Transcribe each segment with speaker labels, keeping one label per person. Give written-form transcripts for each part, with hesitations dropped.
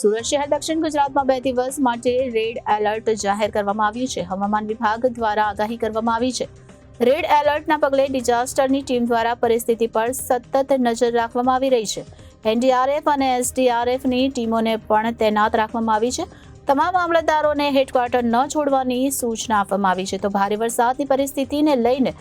Speaker 1: સુરત શહેર દક્ષિણ ગુજરાતમાં 2 દિવસ માટે રેડ એલર્ટ જાહેર કરવામાં આવ્યું છે. હવામાન વિભાગ દ્વારા આગાહી કરવામાં આવી છે. રેડ એલર્ટના પગલે ડિઝાસ્ટરની ટીમ દ્વારા પરિસ્થિતિ પર સતત નજર રાખવામાં આવી રહી છે. એનડીઆરએફ અને એસડીઆરએફની ટીમોને પણ તૈનાત રાખવામાં આવી છે. તમામ મામલતદારોને હેડક્વાર્ટર ન છોડવાની સૂચના આપવામાં આવી છે. તો ભારે વરસાદની પરિસ્થિતિને લઈને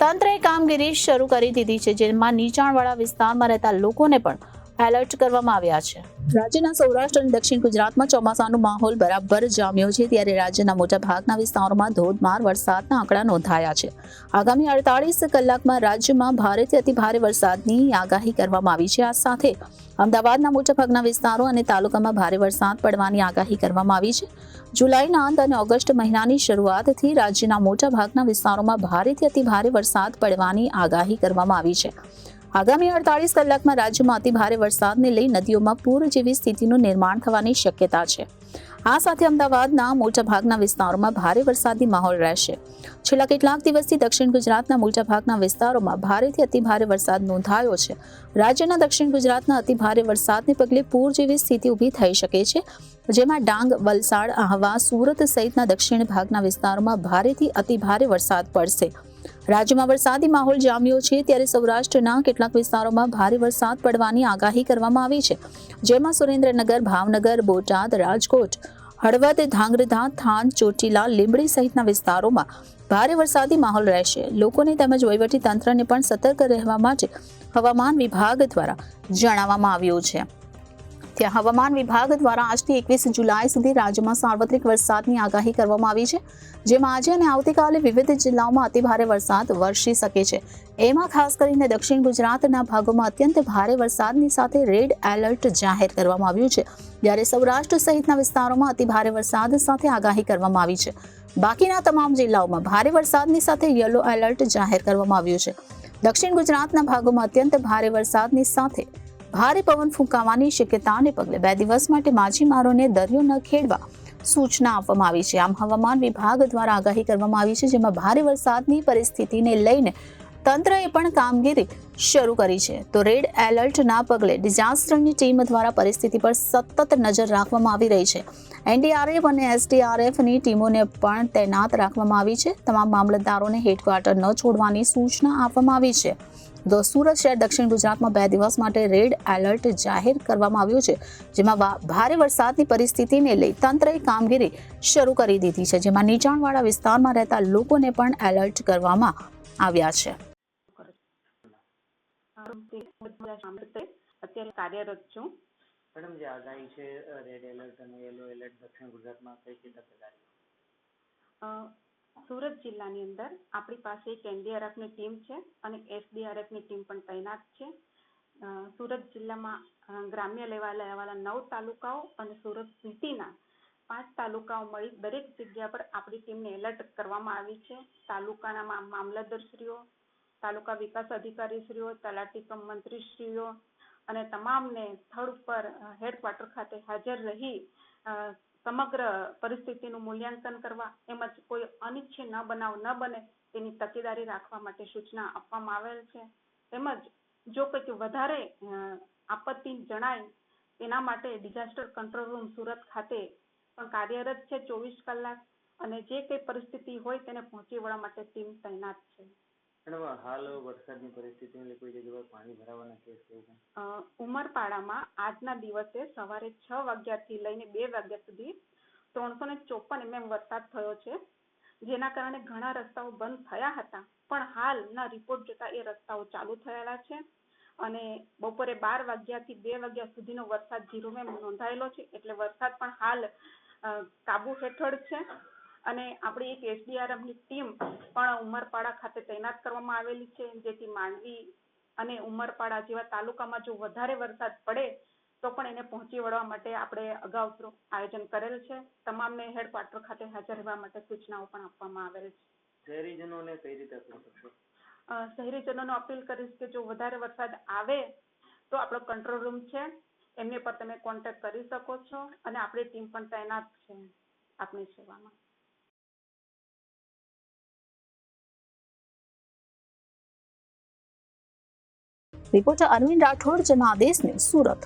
Speaker 1: તંત્રએ કામગીરી શરૂ કરી દીધી છે, જેમાં નીચાણવાળા વિસ્તારમાં રહેતા લોકોને પણ એલર્ટ કરવામાં આવ્યા છે. રાજ્યના સૌરાષ્ટ્ર અને દક્ષિણ ગુજરાતમાં ચોમાસાનો માહોલ બરાબર જામ્યો છે, ત્યારે રાજ્યના મોટાભાગના વિસ્તારોમાં ધોધમાર વરસાદના આંકડા નોંધાયા છે. આગામી 48 કલાકમાં રાજ્યમાં ભારેથી અતિભારે વરસાદની આગાહી કરવામાં આવી છે. આ સાથે અમદાવાદના મોટાભાગના વિસ્તારો અને તાલુકામાં ભારે વરસાદ પડવાની આગાહી કરવામાં આવી છે. જુલાઈના અંત અને ઓગસ્ટ મહિનાની શરૂઆતથી રાજ્યના મોટાભાગના વિસ્તારોમાં ભારેથી અતિભારે વરસાદ પડવાની આગાહી કરવામાં આવી છે. આગામી 48 કલાકમાં રાજ્યમાં અતિભારે વરસાદને લઈ નદીઓમાં પૂર જેવી સ્થિતિનું નિર્માણ થવાની શક્યતા છે. આ સાથે અમદાવાદના મોટાભાગના વિસ્તારોમાં ભારે વરસાદી માહોલ રહેશે. છેલ્લા કેટલાક દિવસથી દક્ષિણ ગુજરાતના મોટાભાગના વિસ્તારોમાં ભારેથી અતિભારે વરસાદ નોંધાયો છે. રાજ્યના દક્ષિણ ગુજરાતના અતિભારે વરસાદને પગલે પૂર જેવી સ્થિતિ ઊભી થઈ શકે છે, જેમાં ડાંગ, વલસાડ, આહવા, સુરત સહિતના દક્ષિણ ભાગના વિસ્તારોમાં ભારેથી અતિભારે વરસાદ પડશે. રાજ્યમાં વરસાદી માહોલ જામ્યો છે, ત્યારે સૌરાષ્ટ્રના કેટલાક વિસ્તારોમાં ભારે વરસાદ પડવાની આગાહી કરવામાં આવી છે, જેમાં સુરેન્દ્રનગર, ભાવનગર, બોટાદ, રાજકોટ, હળવદ, ધાંગધ્રા, થાન, ચોટીલા, લીંબડી સહિતના વિસ્તારોમાં ભારે વરસાદી માહોલ રહેશે. લોકોને તેમજ વહીવટી તંત્રને પણ સતર્ક રહેવા માટે હવામાન વિભાગ દ્વારા જણાવવામાં આવ્યું છે. ત્યાં હવામાન વિભાગ દ્વારા આજથી 21 જુલાઈ સુધી રાજ્યમાં સાર્વત્રિક વરસાદની આગાહી કરવામાં આવી છે, જેમાં આજે અને આવતીકાલે વિવિધ જિલ્લાઓમાં અતિભારે વરસાદ વરસી શકે છે. એમાં ખાસ કરીને દક્ષિણ ગુજરાતના ભાગોમાં અત્યંત ભારે વરસાદની સાથે રેડ એલર્ટ જાહેર કરવામાં આવ્યું છે, જ્યારે સૌરાષ્ટ્ર સહિતના વિસ્તારોમાં અતિભારે વરસાદ સાથે આગાહી કરવામાં આવી છે. બાકીના તમામ જિલ્લાઓમાં ભારે વરસાદની સાથે યલો એલર્ટ જાહેર કરવામાં આવ્યું છે. દક્ષિણ ગુજરાતના ભાગોમાં અત્યંત ભારે વરસાદની સાથે ભારે પવન ફૂંકાવાની શક્યતાને પગલે 2 દિવસ માટે માછીમારોને દરિયો ન ખેડવા સૂચના આપવામાં આવી છે. આમ હવામાન વિભાગ દ્વારા આગાહી કરવામાં આવી છે, જેમાં ભારે વરસાદની પરિસ્થિતિને લઈને તંત્રએ પણ કામગીરી શરૂ કરી છે. તો રેડ એલર્ટના પગલે ડિઝાસ્ટરની ટીમ દ્વારા પરિસ્થિતિ પર સતત નજર રાખવામાં આવી રહી છે. એનડીઆરએફ અને એસડીઆરએફની ટીમોને પણ તૈનાત રાખવામાં આવી છે. તમામ મામલતદારોને હેડક્વાર્ટર ન છોડવાની સૂચના આપવામાં આવી છે. તો સુરત શહેર દક્ષિણ ગુજરાતમાં 2 દિવસ માટે રેડ એલર્ટ જાહેર કરવામાં આવ્યું છે, જેમાં ભારે વરસાદની પરિસ્થિતિને લઈ તંત્રએ કામગીરી શરૂ કરી દીધી છે, જેમાં નીચાણવાળા વિસ્તારમાં રહેતા લોકોને પણ એલર્ટ કરવામાં આવ્યા છે.
Speaker 2: અત્યારે કાર્યરત છું.
Speaker 3: મેડમ, જે આગાહી છે રેડ એલર્ટ અને યલો એલર્ટ દક્ષિણ ગુજરાતમાં કઈ રીતે તકેદારી?
Speaker 2: સુરત જિલ્લાની અંદર આપણી પાસે એક એનડીઆરએફની ટીમ છે અને એસડીઆરએફની ટીમ પણ તૈનાત છે. સુરત જિલ્લામાં ગ્રામ્ય લેવલે આવેલા 9 તાલુકાઓ અને સુરત સિટીના 5 તાલુકાઓ મળી દરેક જગ્યા પર આપણી ટીમને એલર્ટ કરવામાં આવી છે. તાલુકાના મામલતદારશ્રીઓ, તાલુકા વિકાસ અધિકારીશ્રીઓ, તલાટી કમ મંત્રીશ્રીઓ અને તમામને સ્થળ ઉપર હેડક્વાર્ટર ખાતે હાજર રહી સમગ્ર પરિસ્થિતિનું મૂલ્યાંકન કરવા તેમજ કોઈ અનિચ્છનીય બનાવ ન બને તેની તકેદારી રાખવા માટે સૂચના આપવામાં આવેલ છે. તેમજ જો કંઈક વધારે આપત્તિ જણાય તેના માટે ડિઝાસ્ટર કંટ્રોલ રૂમ સુરત ખાતે પણ કાર્યરત છે 24 કલાક, અને જે કંઈ પરિસ્થિતિ હોય તેને પહોંચી વળવા માટે ટીમ તૈનાત છે.
Speaker 3: હાલ વરસાદની પરિસ્થિતિને કોઈ જગ્યાએ પાણી ભરાવાના કેસ કેવું?
Speaker 2: ઉમરપાડામાં આજના દિવસે સવારે 6 વાગ્યાથી લઈને 2 વાગ્યા સુધી 354 mm વરસાદ થયો છે, જેના કારણે ઘણા રસ્તાઓ બંધ થયા હતા, પણ હાલના રિપોર્ટ જોતા એ રસ્તાઓ ચાલુ થયેલા છે અને બપોરે 12 વાગ્યાથી 2 વાગ્યા સુધીનો વરસાદ 0 mm નોંધાયેલો છે, એટલે વરસાદ પણ હાલ કાબુ હેઠળ છે. અને આપણી એક એસડીઆરએફની ટીમ પણ ઉમરપાડા ખાતે તૈનાત કરવામાં આવેલી છે, જેથી માંડવી અને ઉમરપાડા જેવા તાલુકામાં જો વધારે વરસાદ પડે તો પણ એને પહોંચી વળવા માટે આપણે અગાઉ આયોજન કરેલ છે. તમામને હેડક્વાર્ટર ખાતે હાજર રહેવા માટે સૂચનાઓ પણ આપવામાં આવેલ છે.
Speaker 3: શહેરીજનોને કઈ રીતે અપીલ કરશો?
Speaker 2: શહેરીજનોને અપીલ કરીશ કે જો વધારે વરસાદ આવે તો આપણો કંટ્રોલ રૂમ છે, એમની પર તમે કોન્ટેક્ટ કરી શકો છો અને આપણી ટીમ પણ તૈનાત છે આપની સેવામાં.
Speaker 1: Reporter Arvind Rathod, Janadesh news, Surat.